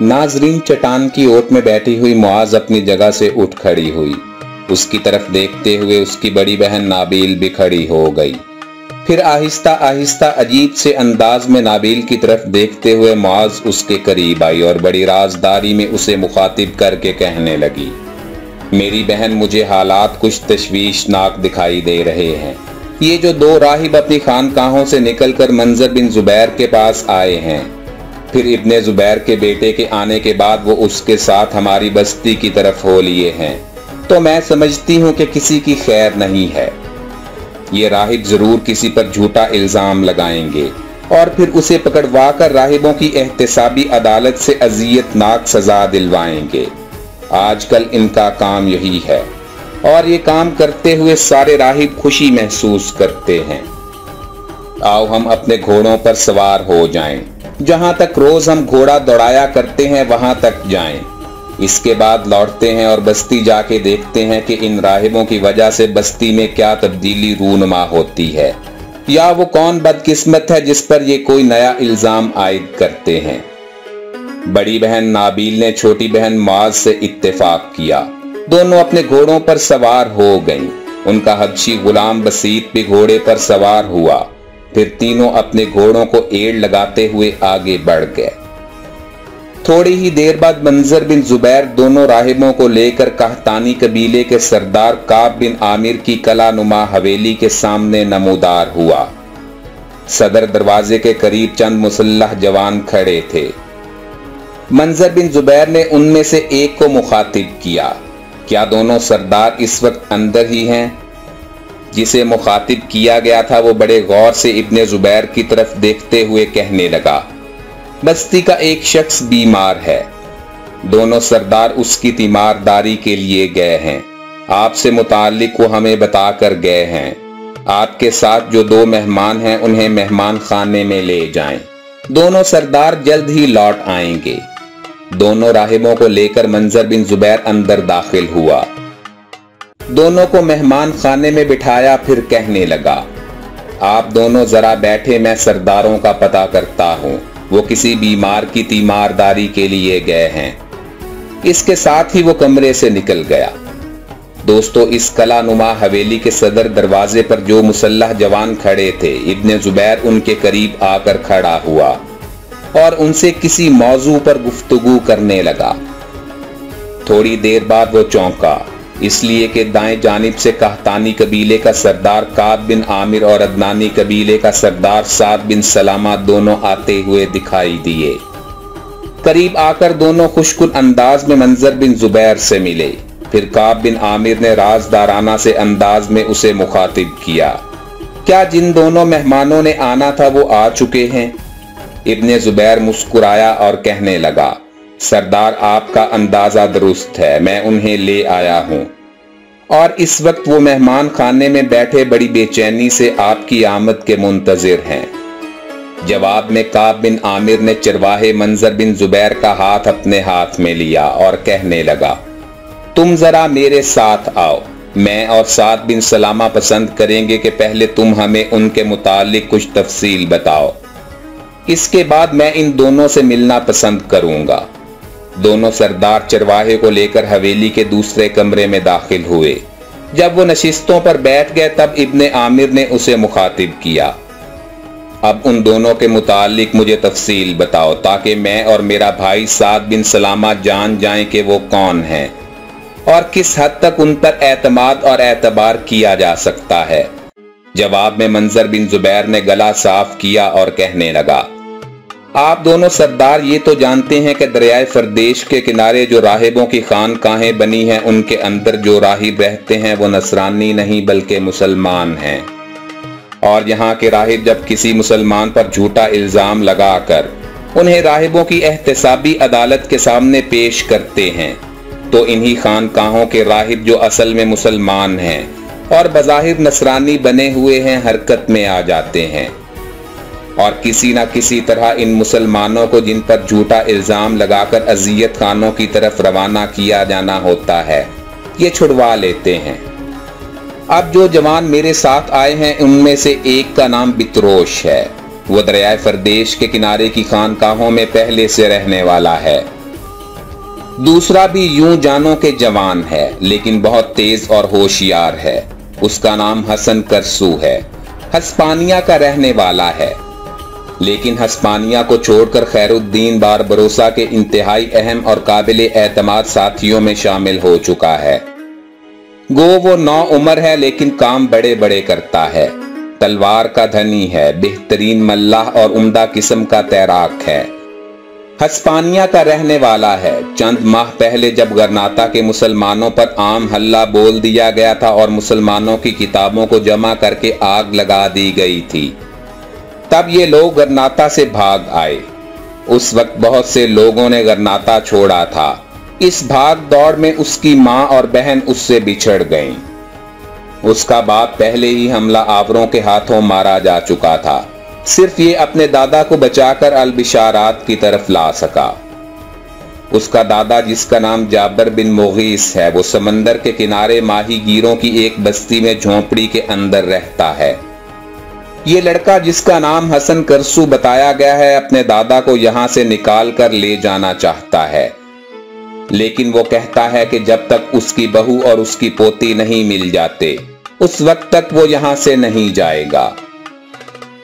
नाजरीन, चट्टान की ओट में बैठी हुई मुआज अपनी जगह से उठ खड़ी हुई। उसकी तरफ देखते हुए उसकी बड़ी बहन नाबील भी खड़ी हो गई। फिर आहिस्ता आहिस्ता अजीब से अंदाज में नाबील की तरफ देखते हुए मुआज उसके करीब आई और बड़ी राजदारी में उसे मुखातिब करके कहने लगी, मेरी बहन, मुझे हालात कुछ तशवीशनाक दिखाई दे रहे हैं। ये जो दो राहिब अपनी खानकाहों से निकलकर मंजर बिन जुबैर के पास आए हैं, फिर इब्ने जुबैर के बेटे के आने के बाद वो उसके साथ हमारी बस्ती की तरफ हो लिए हैं, तो मैं समझती हूँ कि किसी की खैर नहीं है। ये राहिब जरूर किसी पर झूठा इल्जाम लगाएंगे और फिर उसे पकड़वा कर राहिबों की एहतसाबी अदालत से अजियतनाक सजा दिलवाएंगे। आजकल इनका काम यही है और ये काम करते हुए सारे राहिब खुशी महसूस करते हैं। आओ हम अपने घोड़ों पर सवार हो जाएं। जहां तक रोज हम घोड़ा दौड़ाया करते हैं वहां तक जाएं। इसके बाद लौटते हैं और बस्ती जाके देखते हैं कि इन राहिबों की वजह से बस्ती में क्या तब्दीली रूनुमा होती है, या वो कौन बदकिस्मत है जिस पर ये कोई नया इल्जाम आयद करते हैं। बड़ी बहन नाबील ने छोटी बहन मुआज से इत्तेफाक किया। दोनों अपने घोड़ों पर सवार हो गईं। उनका हबशी गुलाम बसीत भी घोड़े पर सवार हुआ। फिर तीनों अपने घोड़ों को एड़ लगाते हुए आगे बढ़ गए। थोड़ी ही देर बाद मंजर बिन जुबैर दोनों राहिबों को लेकर कहतानी कबीले के सरदार काब बिन आमिर की कला नुमा हवेली के सामने नमूदार हुआ। सदर दरवाजे के करीब चंद मुसल्लह जवान खड़े थे। मंजर बिन जुबैर ने उनमें से एक को मुखातिब किया, क्या दोनों सरदार इस वक्त अंदर ही हैं? जिसे मुखातिब किया गया था वो बड़े गौर से इब्ने जुबैर की तरफ देखते हुए कहने लगा, बस्ती का एक शख्स बीमार है। दोनों सरदार उसकी तीमारदारी के लिए गए हैं। आपसे मुताल्लिक वो हमें बताकर गए हैं। आपके साथ जो दो मेहमान हैं उन्हें मेहमान खाने में ले जाएं। दोनों सरदार जल्द ही लौट आएंगे। दोनों राहिबों को लेकर मंजर बिन जुबैर अंदर दाखिल हुआ। दोनों को मेहमान खाने में बिठाया, फिर कहने लगा, आप दोनों जरा बैठे, मैं सरदारों का पता करता हूँ। वो किसी बीमार की तीमारदारी के लिए गए हैं। इसके साथ ही वो कमरे से निकल गया। दोस्तों, इस कला नुमा हवेली के सदर दरवाजे पर जो मुसल्लह जवान खड़े थे, इब्ने जुबैर उनके करीब आकर खड़ा हुआ और उनसे किसी मौजू पर गुफ्तगू करने लगा। थोड़ी देर बाद वो चौंका, इसलिए कि दाएं जानिब से कहतानी कबीले का सरदार काब बिन आमिर और अदनानी कबीले का सरदार साद बिन सलामा दोनों आते हुए दिखाई दिए। करीब आकर दोनों खुशकुन अंदाज में मंजर बिन जुबैर से मिले। फिर काब बिन आमिर ने राजदाराना से अंदाज में उसे मुखातिब किया, क्या जिन दोनों मेहमानों ने आना था वो आ चुके हैं? इब्ने जुबैर मुस्कुराया और कहने लगा, सरदार, आपका अंदाजा दुरुस्त है, मैं उन्हें ले आया हूं और इस वक्त वो मेहमान खाने में बैठे बड़ी बेचैनी से आपकी आमद के मुंतजिर हैं। जवाब में काब बिन आमिर ने चरवाहे मंजर बिन जुबैर का हाथ अपने हाथ में लिया और कहने लगा, तुम जरा मेरे साथ आओ। मैं और साद बिन सलामा पसंद करेंगे कि पहले तुम हमें उनके मुतालिक कुछ तफसील बताओ। इसके बाद मैं इन दोनों से मिलना पसंद करूंगा। दोनों सरदार चरवाहे को लेकर हवेली के दूसरे कमरे में दाखिल हुए। जब वो नशिस्तों पर बैठ गए तब इब्ने आमिर ने उसे मुखातिब किया, अब उन दोनों के मुतालिक मुझे तफसील बताओ ताकि मैं और मेरा भाई साद बिन सलामा जान जाएं कि वो कौन हैं और किस हद तक उन पर एतमाद और एतबार किया जा सकता है। जवाब में मंजर बिन जुबैर ने गला साफ किया और कहने लगा, आप दोनों सरदार ये तो जानते हैं कि दरियाए फरदेश के किनारे जो राहिबों की खानकाहें बनी हैं उनके अंदर जो राहिब रहते हैं वो नसरानी नहीं बल्कि मुसलमान हैं, और यहाँ के राहिब जब किसी मुसलमान पर झूठा इल्जाम लगाकर उन्हें राहिबों की एहतसाबी अदालत के सामने पेश करते हैं तो इन्हीं खानकाहों के राहिब जो असल में मुसलमान हैं और बज़ाहिर नसरानी बने हुए हैं हरकत में आ जाते हैं और किसी न किसी तरह इन मुसलमानों को जिन पर झूठा इल्जाम लगाकर अजियत खानों की तरफ रवाना किया जाना होता है ये छुड़वा लेते हैं। अब जो जवान मेरे साथ आए हैं उनमें से एक का नाम बित्रोश है। वो दरियाए फरदेश के किनारे की खानकाहों में पहले से रहने वाला है दूसरा भी यूं जानों के जवान है, लेकिन बहुत तेज और होशियार है। उसका नाम हसन करसू है, हस्पानिया का रहने वाला है, लेकिन हस्पानिया को छोड़कर खैरुद्दीन बारबरोसा के इंतहाई अहम और काबिल एतमाद साथियों में शामिल हो चुका है। गो वो नौ उम्र है, लेकिन काम बड़े बड़े करता है। तलवार का धनी है, बेहतरीन मल्लाह और उम्दा किस्म का तैराक है। हस्पानिया का रहने वाला है। चंद माह पहले जब गरनाता के मुसलमानों पर आम हल्ला बोल दिया गया था और मुसलमानों की किताबों को जमा करके आग लगा दी गई थी, तब ये लोग गरनाता से भाग आए। उस वक्त बहुत से लोगों ने गरनाता छोड़ा था। इस भाग दौड़ में उसकी मां और बहन उससे बिछड़ गईं। उसका बाप पहले ही हमला आवरों के हाथों मारा जा चुका था। सिर्फ ये अपने दादा को बचाकर अलबिशारात की तरफ ला सका। उसका दादा, जिसका नाम जाबर बिन मुगीस है, वो समंदर के किनारे माही गिरों की एक बस्ती में झोंपड़ी के अंदर रहता है। ये लड़का, जिसका नाम हसन करसू बताया गया है, अपने दादा को यहां से निकाल कर ले जाना चाहता है, लेकिन वो कहता है कि जब तक उसकी बहू और उसकी पोती नहीं मिल जाते, उस वक्त तक वो यहां से नहीं जाएगा।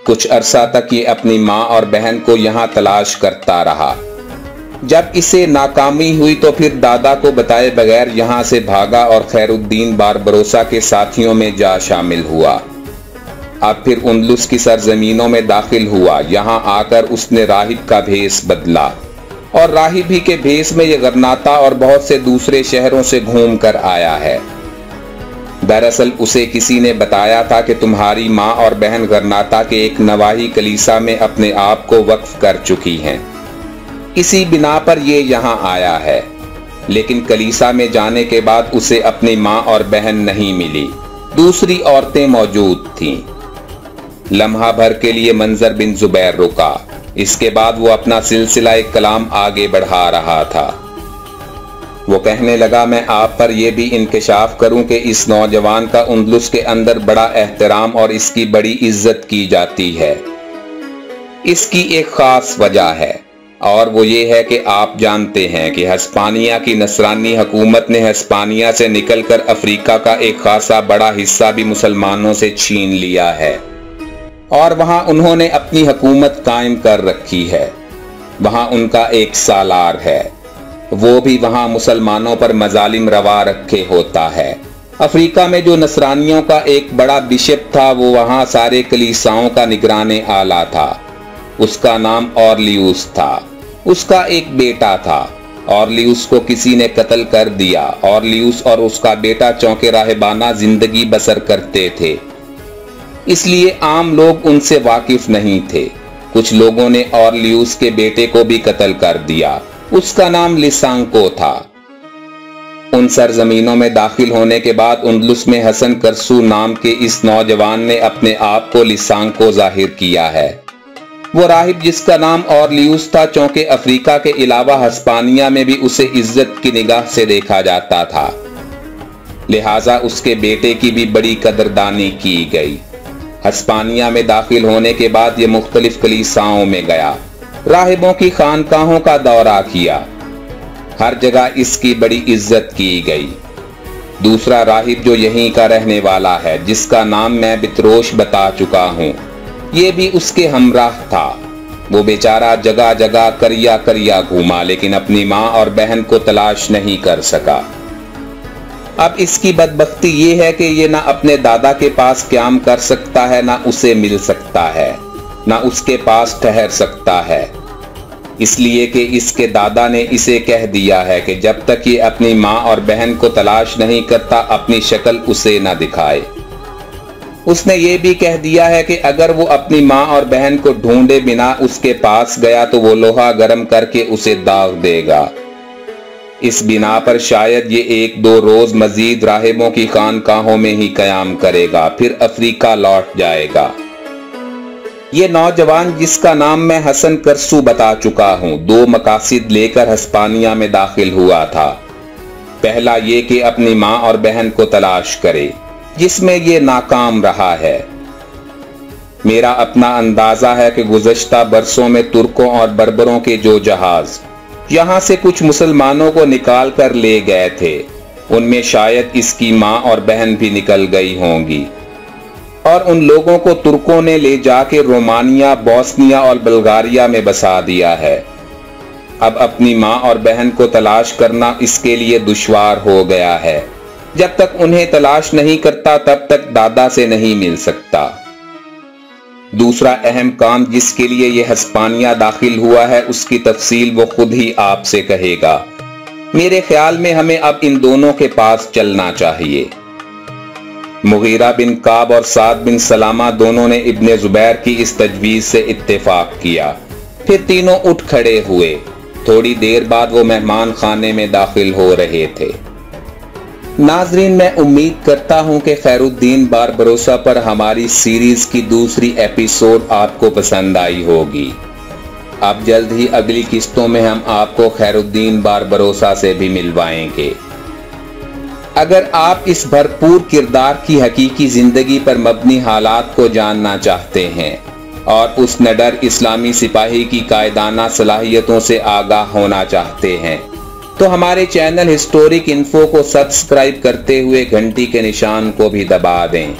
कुछ अरसा तक ये अपनी मां और बहन को यहां तलाश करता रहा। जब इसे नाकामी हुई तो फिर दादा को बताए बगैर यहां से भागा और खैरुद्दीन बारबरोसा के साथियों में जा शामिल हुआ। अब फिर उंदलुस की सरजमीनों में दाखिल हुआ। यहां आकर उसने राहिब का भेष बदला और राहिब ही के भेष में ये गरनाता और बहुत से दूसरे शहरों से घूम कर आया है। दरअसल उसे किसी ने बताया था कि तुम्हारी मां और बहन गरनाता के एक नवाही कलीसा में अपने आप को वक्फ कर चुकी हैं। इसी बिना पर ये यहाँ आया है, लेकिन कलीसा में जाने के बाद उसे अपनी मां और बहन नहीं मिली। दूसरी औरतें मौजूद थीं। लम्हा भर के लिए मंजर बिन जुबैर रुका। इसके बाद वो अपना सिलसिला कलाम आगे बढ़ा रहा था। वो कहने लगा, मैं आप पर यह भी इंकशाफ करूं कि इस नौजवान का उंदलुस के अंदर बड़ा एहतराम और इसकी बड़ी इज्जत की जाती है। इसकी एक खास वजह है, और वो ये है कि आप जानते हैं कि हस्पानिया की नसरानी हुकूमत ने हस्पानिया से निकलकर अफ्रीका का एक खासा बड़ा हिस्सा भी मुसलमानों से छीन लिया है, और वहां उन्होंने अपनी हुकूमत कायम कर रखी है। वहां उनका एक सालार है, वो भी वहां मुसलमानों पर मजालिम रवा रखे होता है। अफ्रीका में जो नसरानियों का एक बड़ा बिशप था, वो वहां सारे कलीसाओं का निगराने आला था। उसका नाम ऑरलियूस था। उसका एक बेटा था। ऑरलियूस को किसी ने कत्ल कर दिया। ऑरलियूस और उसका बेटा चौके राहिबाना जिंदगी बसर करते थे, इसलिए आम लोग उनसे वाकिफ नहीं थे। कुछ लोगों ने ऑरलियूस के बेटे को भी कत्ल कर दिया। उसका नाम लिसांको था। उन सरजमीनों में दाखिल होने के बाद उंदलुस में हसन करसू नाम के इस नौजवान ने अपने आप को लिसांको जाहिर किया है। वो राहिब, जिसका नाम ऑरलियूस था, चौके अफ्रीका के अलावा हस्पानिया में भी उसे इज्जत की निगाह से देखा जाता था, लिहाजा उसके बेटे की भी बड़ी कदरदानी की गई। हस्पानिया में दाखिल होने के बाद ये मुख्तलिफ कलीसाओं में गया, राहिबों की खानकाहों का दौरा किया। हर जगह इसकी बड़ी इज्जत की गई। दूसरा राहिब जो यहीं का रहने वाला है, जिसका नाम मैं बित्रोश बता चुका हूं, ये भी उसके हमराह था। वो बेचारा जगह जगह करिया करिया घूमा, लेकिन अपनी मां और बहन को तलाश नहीं कर सका। अब इसकी बदबख्ती ये है कि ये ना अपने दादा के पास क्याम कर सकता है, ना उसे मिल सकता है, ना उसके पास ठहर सकता है, इसलिए कि इसके दादा ने इसे कह दिया है कि जब तक ये अपनी मां और बहन को तलाश नहीं करता, अपनी शक्ल उसे ना दिखाए। उसने ये भी कह दिया है कि अगर वो अपनी मां और बहन को ढूंढे बिना उसके पास गया तो वो लोहा गर्म करके उसे दाग देगा। इस बिना पर शायद ये 1-2 रोज मजीद राहिबों की खानकाहों में ही कयाम करेगा, फिर अफ्रीका लौट जाएगा। ये नौजवान, जिसका नाम मैं हसन करसू बता चुका हूं, 2 मकासिद लेकर हस्पानिया में दाखिल हुआ था। पहला ये कि अपनी मां और बहन को तलाश करे, जिसमें ये नाकाम रहा है। मेरा अपना अंदाजा है कि गुज़श्ता बरसों में तुर्कों और बर्बरों के जो जहाज यहाँ से कुछ मुसलमानों को निकाल कर ले गए थे। उनमें शायद इसकी माँ और बहन भी निकल गई होंगी और उन लोगों को तुर्कों ने ले जाके रोमानिया, बोस्निया और बुल्गारिया में बसा दिया है। अब अपनी माँ और बहन को तलाश करना इसके लिए दुश्वार हो गया है। जब तक उन्हें तलाश नहीं करता तब तक दादा से नहीं मिल सकता। दूसरा अहम काम जिसके लिए यह हस्पानिया दाखिल हुआ है उसकी तफसील वो खुद ही आपसे कहेगा। मेरे ख्याल में हमें अब इन दोनों के पास चलना चाहिए। मुगीरा बिन काब और साद बिन सलामा दोनों ने इब्ने जुबैर की इस तजवीज से इत्तेफाक किया। फिर तीनों उठ खड़े हुए। थोड़ी देर बाद वो मेहमान खाने में दाखिल हो रहे थे। नाजरीन, मैं उम्मीद करता हूं कि खैरुद्दीन बारबरोसा पर हमारी सीरीज की दूसरी एपिसोड आपको पसंद आई होगी। अब जल्द ही अगली किस्तों में हम आपको खैरुद्दीन बारबरोसा से भी मिलवाएंगे। अगर आप इस भरपूर किरदार की हकीकी जिंदगी पर मबनी हालात को जानना चाहते हैं और उस निडर इस्लामी सिपाही की कायदाना सलाहियतों से आगाह होना चाहते हैं तो हमारे चैनल हिस्टोरिक इन्फो को सब्सक्राइब करते हुए घंटी के निशान को भी दबा दें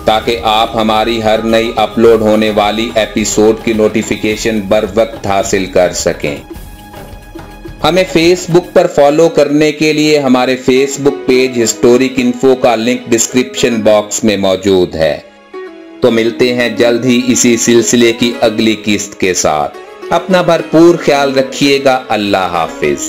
ताकि आप हमारी हर नई अपलोड होने वाली एपिसोड की नोटिफिकेशन बर वक्त हासिल कर सकें। हमें फेसबुक पर फॉलो करने के लिए हमारे फेसबुक पेज हिस्टोरिक इन्फो का लिंक डिस्क्रिप्शन बॉक्स में मौजूद है। तो मिलते हैं जल्द ही इसी सिलसिले की अगली किस्त के साथ। अपना भरपूर ख्याल रखिएगा। अल्लाह हाफिज।